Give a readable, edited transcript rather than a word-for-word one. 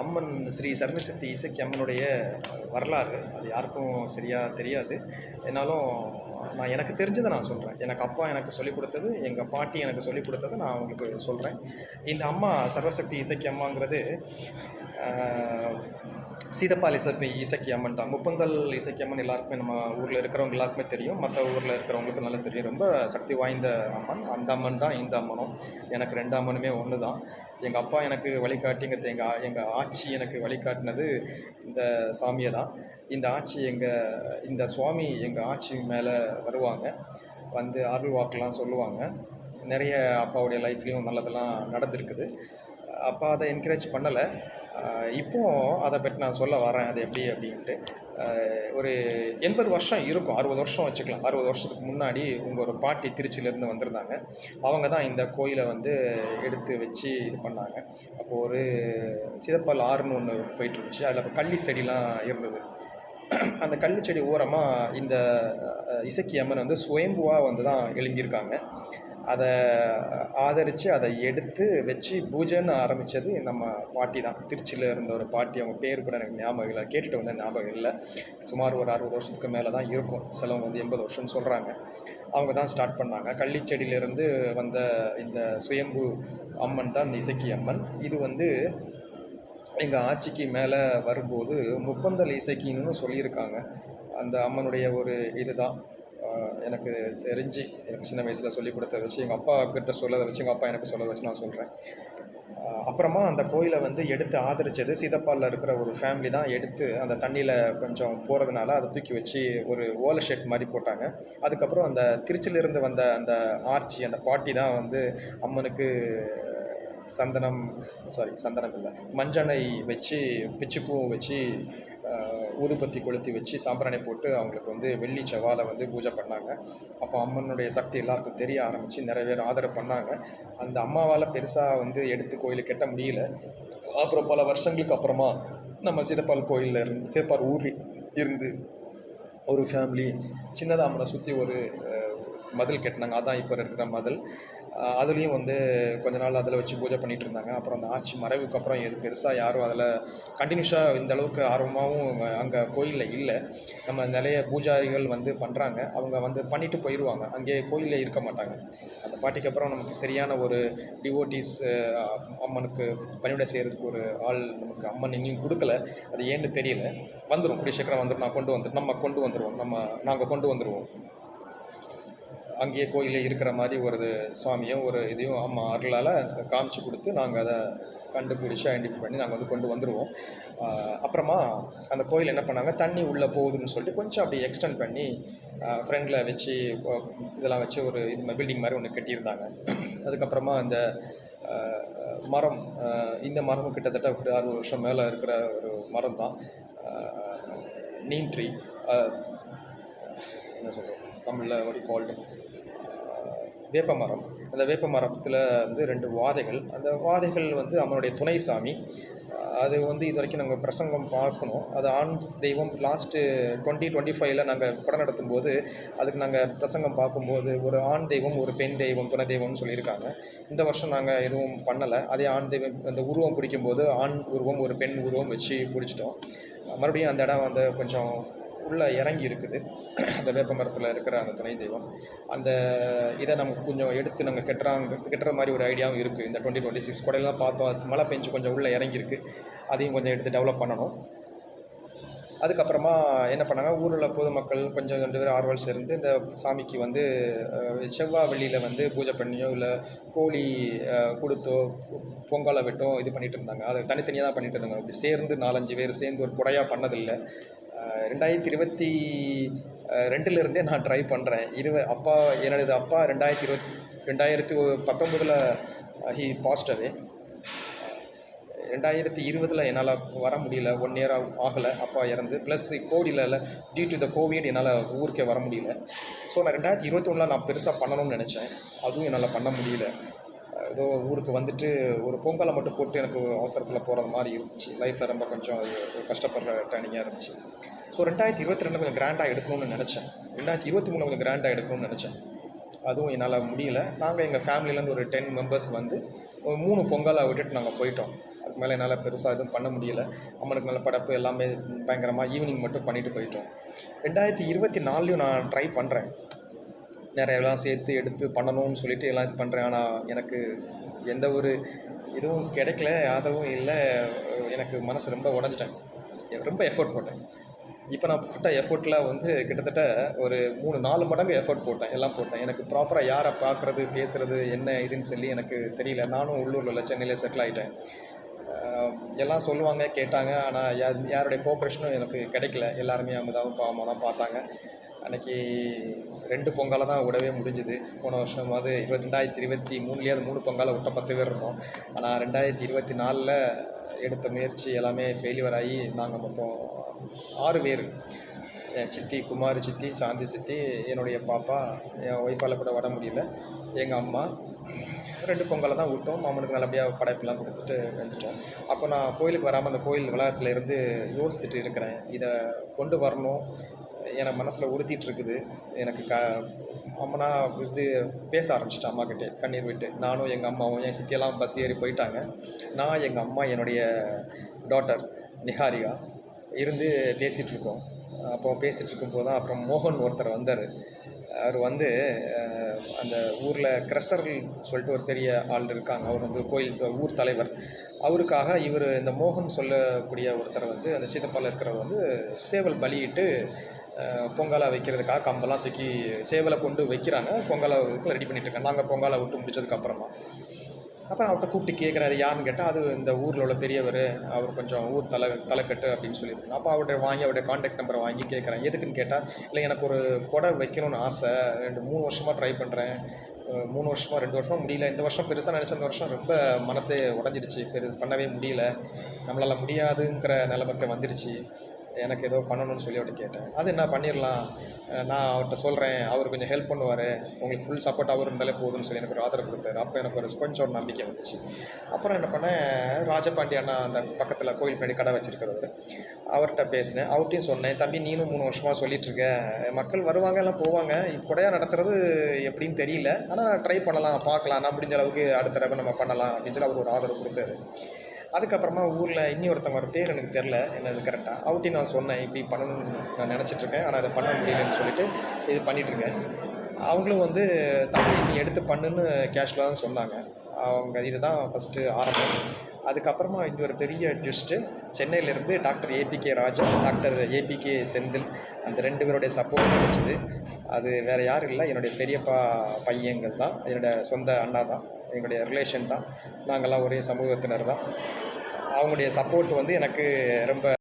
அம்மன் ஸ்ரீ சர்வசக்தி இசக்கி அம்மனுடைய வரலாறு அது யாருக்கும் சரியாக தெரியாது. என்னாலும் நான் எனக்கு தெரிஞ்சதை நான் சொல்கிறேன். எனக்கு அப்பா எனக்கு சொல்லிக் கொடுத்தது, எங்கள் பாட்டி எனக்கு சொல்லிக் கொடுத்ததை நான் உங்களுக்கு சொல்கிறேன். இந்த அம்மா சர்வசக்தி இசக்கி அம்மாங்கிறது சீதப்பால் இசக்கி அம்மன் தான். முப்பந்தல் இசக்கி அம்மன் எல்லாருக்குமே நம்ம ஊரில் இருக்கிறவங்க எல்லாருக்குமே தெரியும், மற்ற ஊரில் இருக்கிறவங்களுக்கு நல்லா தெரியும். ரொம்ப சக்தி வாய்ந்த அம்மன். அந்த அம்மன் தான் இந்த அம்மனும். எனக்கு ரெண்டு அம்மனுமே ஒன்று தான். எங்கள் அப்பா எனக்கு வழிகாட்டிங்கிறது எங்கள் ஆட்சி எனக்கு வழிகாட்டினது இந்த சாமியை தான். இந்த சுவாமி எங்கள் ஆட்சி மேலே வருவாங்க, வந்து அருள் வாக்கெலாம் சொல்லுவாங்க. நிறைய அப்பாவுடைய லைஃப்லேயும் நல்லதெல்லாம் நடந்திருக்குது. அப்பா அதை என்கரேஜ் பண்ணலை. இப்போது அதை பற்றி நான் சொல்ல வரேன், அது எப்படி அப்படின்ட்டு. ஒரு 80 வருஷம் இருக்கும், 60 வருஷம் வச்சுக்கலாம். 60 வருஷத்துக்கு முன்னாடி ஒரு பாட்டி திருச்சியிலேருந்து வந்திருந்தாங்க. அவங்க தான் இந்த கோயிலை வந்து எடுத்து வச்சு இது பண்ணாங்க. அப்போது ஒரு சிதப்பால் ஆறுன்னு ஒன்று போயிட்டுருந்துச்சு. அதில் அப்போ கள்ளி செடிலாம் இருந்தது. அந்த கள்ளி செடி ஓரமாக இந்த இசக்கி அம்மன் வந்து சுயம்புவாக வந்து தான் எழும்பியிருக்காங்க. அதை ஆதரித்து அதை எடுத்து வச்சு பூஜைன்னு ஆரம்பித்தது நம்ம பாட்டி தான். திருச்சியில் இருந்த ஒரு பாட்டி, அவங்க பேர் கூட எனக்கு ஞாபகம் இல்லை, கேட்டுட்டு வந்த ஞாபகம் இல்லை. சுமார் ஒரு 60 வருஷத்துக்கு மேலே தான் இருக்கும். சிலவங்க வந்து 80 வருஷம்னு சொல்கிறாங்க. அவங்க தான் ஸ்டார்ட் பண்ணாங்க. கள்ளிச்செடியிலேருந்து வந்த இந்த சுயம்பு அம்மன் தான் இசக்கி அம்மன். இது வந்து எங்கள் ஆட்சிக்கு மேலே வரும்போது முப்பந்தல் இசக்கின்னு சொல்லியிருக்காங்க. அந்த அம்மனுடைய ஒரு இது தான் எனக்கு தெரிஞ்சு, எனக்கு சின்ன வயசில் சொல்லிக் கொடுத்ததை வச்சு, எங்கள் அப்பா கிட்ட சொல்லதை வச்சு, எங்கள் அப்பா எனக்கு சொல்லதை வச்சு நான் சொல்கிறேன். அப்புறமா அந்த கோயிலை வந்து எடுத்து ஆதரித்தது சீதப்பாலில் இருக்கிற ஒரு ஃபேமிலி தான். எடுத்து அந்த தண்ணியில் கொஞ்சம் போகிறதுனால அதை தூக்கி வச்சு ஒரு ஓலை ஷெட் மாதிரி போட்டாங்க. அதுக்கப்புறம் அந்த திருச்சியிலிருந்து வந்த அந்த ஆட்சி, அந்த பாட்டி தான் வந்து அம்மனுக்கு சந்தனம் இல்லை, மஞ்சளை வச்சு பிச்சுப்பூவும் வச்சு ஊதுபத்தி கொளுத்தி வச்சு சாம்பிராணி போட்டு அவங்களுக்கு வந்து வெள்ளி செவ்வாழை வந்து பூஜை பண்ணாங்க. அப்போ அம்மனுடைய சக்தி எல்லாருக்கும் தெரிய ஆரம்பித்து நிறைய பேர் ஆதரவு பண்ணாங்க. அந்த அம்மாவால் பெருசாக வந்து எடுத்து கோயிலை கட்ட முடியல. அப்புறம் பல வருஷங்களுக்கு அப்புறமா நம்ம சீதப்பால் கோயிலில் இருந்து, சேப்பார் ஊரில் இருந்து ஒரு ஃபேமிலி சின்னதாக அம்மனை சுற்றி ஒரு மதில் கட்டினாங்க. அதான் இப்போ இருக்கிற மதில். அதுலேயும் வந்து கொஞ்ச நாள் அதில் வச்சு பூஜை பண்ணிகிட்டு இருந்தாங்க. அப்புறம் அந்த ஆட்சி மறைவுக்கு அப்புறம் எது பெருசாக யாரும் அதில் கண்டினியூஸாக இந்த அளவுக்கு ஆர்வமாகவும் அங்கே கோயிலில் இல்லை. நம்ம நிறைய பூஜாரிகள் வந்து பண்ணுறாங்க, அவங்க வந்து பண்ணிவிட்டு போயிடுவாங்க, அங்கே கோயிலில் இருக்க மாட்டாங்க. அந்த பாட்டிக்கு அப்புறம் நமக்கு சரியான ஒரு டிவோட்டீஸ் அம்மனுக்கு பணிவிடை செய்கிறதுக்கு ஒரு ஆள் நமக்கு அம்மன் இன்னும் கொடுக்கல. அது ஏன்னு தெரியல. வந்துடும், கூடிய சீக்கிரம் வந்துடும். நாங்கள் கொண்டு வந்துடுவோம். அங்கேயே கோயிலே இருக்கிற மாதிரி ஒரு சுவாமியும் ஒரு இதையும் அம்மா அருளால் காமிச்சு கொடுத்து நாங்கள் அதை கண்டுபிடிச்சி ஐடென்டிஃபை பண்ணி நாங்கள் வந்து கொண்டு வந்துடுவோம். அப்புறமா அந்த கோயில் என்ன பண்ணாங்க, தண்ணி உள்ளே போகுதுன்னு சொல்லிட்டு கொஞ்சம் அப்படி எக்ஸ்டெண்ட் பண்ணி ஃப்ரெண்டில் வச்சு இதெல்லாம் வச்சு ஒரு பில்டிங் மாதிரி ஒன்று கட்டியிருந்தாங்க. அதுக்கப்புறமா அந்த மரம், இந்த மரமும் கிட்டத்தட்ட ஒரு 60 வருஷம் மேலே இருக்கிற ஒரு மரம் தான். நீம் ட்ரீ, என்ன சொல்கிறது தமிழில் வடி கால்டு, வேப்ப மரம். அந்த வேப்ப மரத்தில் வந்து 2 வாதைகள். அந்த வாதைகள் வந்து அம்மனுடைய துணை சாமி. அது வந்து இது வரைக்கும் நாங்கள் பிரசங்கம் பார்க்கணும். அது ஆண் தெய்வம். லாஸ்ட்டு 2025 நாங்கள் படம் நடத்தும்போது அதுக்கு நாங்கள் பிரசங்கம் பார்க்கும்போது ஒரு ஆண் தெய்வம், ஒரு பெண் தெய்வம், துணை தெய்வம்னு சொல்லியிருக்காங்க. இந்த வருஷம் நாங்கள் எதுவும் பண்ணலை. அதே ஆண் தெய்வம் அந்த உருவம் பிடிக்கும்போது ஆண் உருவம் ஒரு பெண் உருவம் வச்சு பிடிச்சிட்டோம். மறுபடியும் அந்த இடம் வந்து கொஞ்சம் உள்ளே இறங்கி இருக்குது. அந்த வேப்ப மரத்தில் இருக்கிற அந்த துணை தெய்வம், அந்த இதை நமக்கு கொஞ்சம் எடுத்து நாங்கள் கட்டுற மாதிரி ஒரு ஐடியாவும் இருக்குது. இந்த 2026 கொடையெல்லாம் பார்த்தோம், அது மழை பெஞ்சு கொஞ்சம் உள்ளே இறங்கியிருக்கு. அதையும் கொஞ்சம் எடுத்து டெவலப் பண்ணணும். அதுக்கப்புறமா என்ன பண்ணாங்க, ஊரில் பொதுமக்கள் கொஞ்சம் 2 பேர் ஆர்வல் சேர்ந்து இந்த சாமிக்கு வந்து செவ்வாய் வெள்ளியில் வந்து பூஜை பண்ணியோ இல்லை கோழி கொடுத்தோ பொங்கலை விட்டோ இது பண்ணிகிட்டு இருந்தாங்க. அதை தனித்தனியாக தான் பண்ணிகிட்டு இருந்தாங்க. அப்படி சேர்ந்து 4-5 பேர் சேர்ந்து ஒரு குடையாக பண்ணதில்லை. 2022 நான் ட்ரை பண்ணுறேன். எனது அப்பா 2019 ஹி பாஸ்ட் அவே. 2020 என்னால் வர முடியல, 1 இயர் ஆகலை அப்பா இறந்து. ப்ளஸ் கோவிடில் டியூ டு த கோவிட் என்னால் ஊருக்கே வர முடியல. ஸோ நான் 2021 நான் பெருசாக பண்ணணும்னு நினச்சேன், அதுவும் என்னால் பண்ண முடியல. ஏதோ ஊருக்கு வந்துட்டு ஒரு பொங்கலை மட்டும் போட்டு எனக்கு அவசரத்தில் போகிறது மாதிரி இருந்துச்சு. லைஃப்பில் ரொம்ப கொஞ்சம் கஷ்டப்படுற டர்னிங்காக இருந்துச்சு. ஸோ 2022 கொஞ்சம் கிராண்டாக எடுக்கணும்னு நினச்சேன். 2023 கொஞ்சம் கிராண்டாக எடுக்கணும்னு நினச்சேன். அதுவும் என்னால் முடியல. நாங்கள் எங்கள் ஃபேமிலியிலேருந்து ஒரு 10 மெம்பர்ஸ் வந்து 3 பொங்கலை விட்டுட்டு நாங்கள் போயிட்டோம். அதுக்கு மேலே என்னால் பெருசாக எதுவும் பண்ண முடியல. அம்மனுக்கு நல்ல படைப்பு எல்லாமே பயங்கரமாக ஈவினிங் மட்டும் பண்ணிட்டு போயிட்டோம். 2024லையும் நான் ட்ரை பண்ணுறேன். நிறையலாம் சேர்த்து எடுத்து பண்ணணும்னு சொல்லிட்டு எல்லாம் இது பண்ணுறேன். ஆனால் எனக்கு எந்த ஒரு இதுவும் கிடைக்கல, ஆதரவும் இல்லை. எனக்கு மனசு ரொம்ப உடஞ்சிட்டேன். ரொம்ப எஃபோர்ட் போட்டேன். இப்போ நான் போட்ட எஃபோர்ட்டில் வந்து கிட்டத்தட்ட ஒரு 3-4 மடங்கு எஃபோர்ட் போட்டேன், எல்லாம் போட்டேன். எனக்கு ப்ராப்பராக யாரை பார்க்குறது, பேசுகிறது என்ன இதுன்னு சொல்லி எனக்கு தெரியல. நானும் உள்ளூரில் இல்லை, சென்னையில் செட்டில் ஆகிட்டேன். எல்லாம் சொல்லுவாங்க, கேட்டாங்க. ஆனால் யாருடைய கோஆப்ரேஷனும் எனக்கு கிடைக்கல. எல்லாருமே அவங்க தான் பாவமாக தான் பார்த்தாங்க. அன்றைக்கி 2 பொங்கலை தான் விடவே முடிஞ்சுது. போன வருஷமாவது 2023லேயே அது 3 பொங்கலை விட்ட 10 பேர் இருந்தோம். ஆனால் 2024ல் எடுத்த முயற்சி எல்லாமே ஃபெயிலியர் ஆகி நாங்கள் மொத்தம் 6 பேர். என் சித்தி, குமார் சித்தி, சாந்தி சித்தி, என்னுடைய பாப்பா, என் ஒய்ஃபால் கூட விட முடியல, எங்கள் அம்மா 2 பொங்கலை தான் விட்டோம். அம்மனுக்கு நல்லபடியாக படைப்புலாம் கொடுத்துட்டு வந்துட்டோம். அப்போ நான் கோயிலுக்கு வராமல் அந்த கோயில் வளாகத்தில் இருந்து யோசிச்சுட்டு இருக்கிறேன். இதை கொண்டு வரணும், எனக்கு மனசில் உறுத்திட்டு இருக்குது. எனக்கு அம்மனா இது பேச ஆரம்பிச்சிட்டேன் அம்மாக்கிட்டே கண்ணீர் விட்டு. நானும் எங்கள் அம்மாவும், என் சித்தியெல்லாம் பஸ் ஏறி போயிட்டாங்க. நான், எங்கள் அம்மா, என்னுடைய டாட்டர் நிஹாரிகா இருந்து பேசிகிட்டு இருக்கோம். அப்போ பேசிகிட்டு இருக்கும்போது தான் அப்புறம் மோகன் ஒருத்தர் வந்தார். அவர் வந்து அந்த ஊரில் கிரஷர்கள் சொல்லிட்டு ஒரு பெரிய ஆள் இருக்காங்க. அவர் வந்து கோயில் ஊர் தலைவர். அவருக்காக இவர் இந்த மோகன் சொல்லக்கூடிய ஒருத்தர் வந்து அந்த சீதப்பால் இருக்கிறவர் வந்து சேவல் பலியிட்டு பொங்கலை வைக்கிறதுக்காக கம்பெல்லாம் தூக்கி சேவலை கொண்டு வைக்கிறாங்க. பொங்கலை ரெடி பண்ணிகிட்ருக்காங்க. நாங்கள் பொங்கலை விட்டு முடிச்சதுக்கப்புறமா அப்புறம் அவர்கிட்ட கூப்பிட்டு கேட்குறாரு, யாருன்னு கேட்டால் அது இந்த ஊரில் உள்ள பெரியவர், அவர் கொஞ்சம் ஊர் தலைக்கட்டு அப்படின்னு சொல்லியிருக்காங்க. அப்போ அவருடைய கான்டாக்ட் நம்பரை வாங்கி கேட்குறேன். எதுக்குன்னு கேட்டால், இல்லை எனக்கு ஒரு கொடை வைக்கணும்னு ஆசை, 2-3 வருஷமாக ட்ரை பண்ணுறேன். 3 வருஷமாக 2 வருஷமாக முடியல. இந்த வருஷம் பெருசாக நினச்ச, இந்த வருஷம் ரொம்ப மனசே உடஞ்சிடுச்சு, பண்ணவே முடியல, நம்மளால் முடியாதுங்கிற நிலைமைக்கு வந்துடுச்சு, எனக்கு ஏதோ பண்ணணும்னு சொல்லி அவர்கிட்ட கேட்டேன். அது என்ன பண்ணிடலாம், நான் அவர்கிட்ட சொல்கிறேன், அவர் கொஞ்சம் ஹெல்ப் பண்ணுவார், உங்களுக்கு ஃபுல் சப்போர்ட் அவர் இருந்தாலே போதும்னு சொல்லி எனக்கு ஒரு ஆதரவு கொடுத்தாரு. அப்போ எனக்கு ஒரு கொஞ்சம் ஒரு நம்பிக்கை வந்துச்சு. அப்புறம் என்ன பண்ணேன், ராஜபாண்டி அண்ணா அந்த பக்கத்தில் கோயில் பின்னாடி கடை வச்சுருக்கிறவர், அவர்கிட்ட பேசினேன். அவர்கிட்டையும் சொன்னேன், தம்பி நீனும் 3 வருஷமாக சொல்லிகிட்ருக்க, மக்கள் வருவாங்க எல்லாம் போவாங்க, இப்போ கொடையாக நடத்துறது எப்படின்னு தெரியல, ஆனால் ட்ரை பண்ணலாம், பார்க்கலாம், நான் முடிஞ்ச அளவுக்கு அடுத்த தடவை நம்ம பண்ணலாம் அப்படின்னு சொல்லி அவர் ஒரு ஆதரவு கொடுத்தாரு. அதுக்கப்புறமா ஊரில் ஒருத்தவங்க ஒரு பேர் எனக்கு தெரில என்னது கரெக்டாக, அவர்கிட்டையும் நான் சொன்னேன், இப்படி பண்ணணும்னு நான் நினச்சிட்ருக்கேன், ஆனால் அதை பண்ண முடியலன்னு சொல்லிட்டு இது பண்ணிகிட்ருக்கேன். அவங்களும் வந்து தம்பி நீ எடுத்து பண்ணுன்னு கேஷுவலாக தான் சொன்னாங்க. அவங்க இதுதான் ஃபஸ்ட்டு ஆரம்பம். அதுக்கப்புறமா இது ஒரு பெரிய ட்விஸ்ட்டு. சென்னையிலேருந்து டாக்டர் ஏபிகே ராஜா, டாக்டர் ஏபிகே செந்தில், அந்த 2 பேருடைய சப்போர்ட் கிடைச்சிது. அது வேறு யாரும் இல்லை, என்னுடைய பெரியப்பா பையங்கள் தான், என்னோடய சொந்த அண்ணா தான், எங்களுடைய ரிலேஷன் தான், நாங்கள்லாம் ஒரே சமூகத்தினர் தான். அவங்களுடைய சப்போர்ட் வந்து எனக்கு ரொம்ப